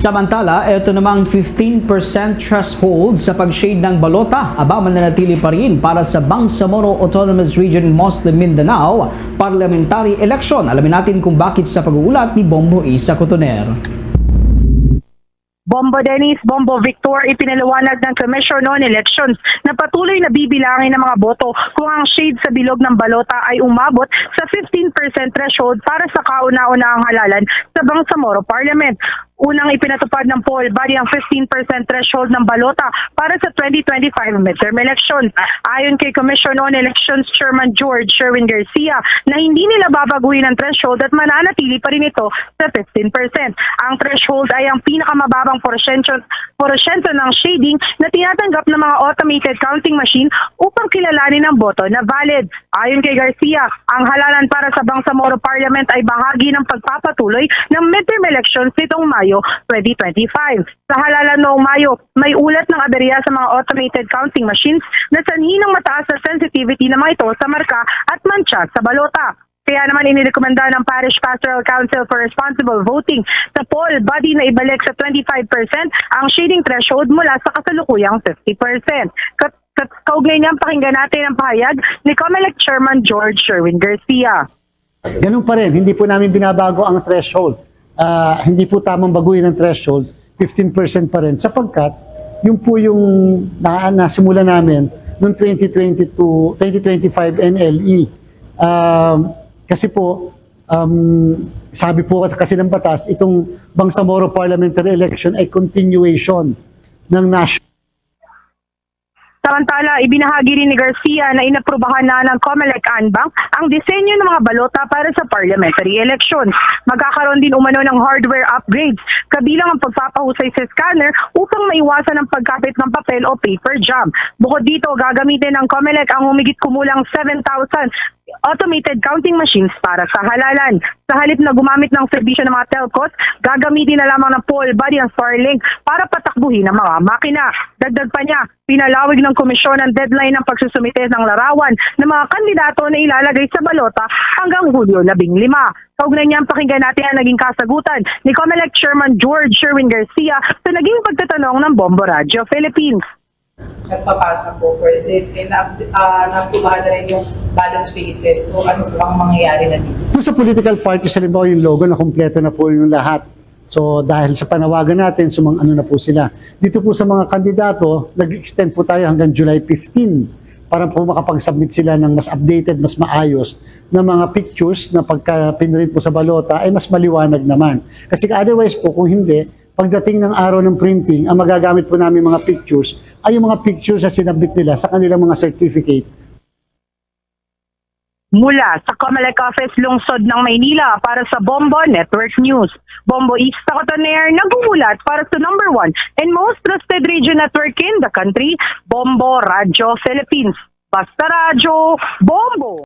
Samantala, ito namang 15% threshold sa pag-shade ng balota mananatili pa rin para sa Bangsamoro Autonomous Region in Muslim Mindanao parliamentary election. Alamin natin kung bakit sa pag-uulat ni Bombo Isa Cotoner. Bombo Dennis, Bombo Victor, ipinaliwanag ng Commission on Elections na patuloy na bibilangin ng mga boto kung ang shade sa bilog ng balota ay umabot sa 15% threshold para sa kauna-unahang halalan sa Bangsamoro Parliament. Unang ipinatupad ng poll body ang 15% threshold ng balota para sa 2025 midterm elections. Ayon kay Commission on Elections Chairman George Sherwin Garcia na hindi nila babaguhin ang threshold at mananatili pa rin ito sa 15%. Ang threshold ay ang pinakamababang porsyento ng shading na tinatanggap ng mga automated counting machine upang kilalanin ang boto na valid. Ayon kay Garcia, ang halalan para sa Bangsamoro Parliament ay bahagi ng pagpapatuloy ng midterm elections nitong Mayo 2025. Sa halalan noong Mayo, may ulat ng aberya sa mga automated counting machines na sanhi ng mataas na sensitivity na mga ito sa marka at mancha sa balota. Kaya naman inirekomenda ng Parish Pastoral Council for Responsible Voting sa poll body na ibalik sa 25% ang shading threshold mula sa kasalukuyang 50%. Kaugnay niyan, pakinggan natin ang pahayag ni COMELEC Chairman George Sherwin Garcia. Ganun pa rin, hindi po namin binabago ang threshold. Hindi po tamang baguhin ang threshold, 15% pa rin, sapagkat yun po yung nasimula namin noong 2025 NLE. Kasi po, sabi po kasi ng batas, itong Bangsamoro Parliamentary Election ay continuation ng national. Samantala, ibinahagi rin ni Garcia na inaprubahan na ng COMELEC Anbang ang disenyo ng mga balota para sa parliamentary elections. Magkakaroon din umano ng hardware upgrades, kabilang ang pagpapahusay sa scanner upang maiwasan ang pagkapit ng papel o paper jam. Bukod dito, gagamitin ng COMELEC ang humigit kumulang 7,000 automated counting machines para sa halalan. Sa halip na gumamit ng serbisyo ng mga telcos, gagamitin na lamang ng poll body ang Starlink para patakbuhin ang mga makina. Dagdag pa niya, pinalawig ng komisyon ang deadline ng pagsusumite ng larawan ng mga kandidato na ilalagay sa balota hanggang Hulyo 15. Kaugnay niyan, pakinggan natin ang naging kasagutan ni COMELEC Chairman George Sherwin Garcia sa naging pagtatanong ng Bombo Radio Philippines. Nagpapasa po for this and napubahan na rin yung ballot faces. So ano po ang mangyayari na dito? Kung sa political parties, halimbawa yung logo na kumpleto na po yung lahat. So dahil sa panawagan natin, ano na po sila. Dito po sa mga kandidato, nag-extend po tayo hanggang July 15 para po makapag-submit sila ng mas updated, mas maayos na mga pictures na pagka pinrint po sa balota ay mas maliwanag naman. Kasi otherwise po, kung hindi, pagdating ng araw ng printing, ang magagamit po namin mga pictures ay yung mga pictures na sinabit nila sa kanilang mga certificate. Mula sa COMELEC Office Lungsod ng Maynila para sa Bombo Network News. Bombo Isa Cotoner, nag-uulat para sa #1 and most trusted radio network in the country, Bombo Radio Philippines. Basta Radyo, Bombo!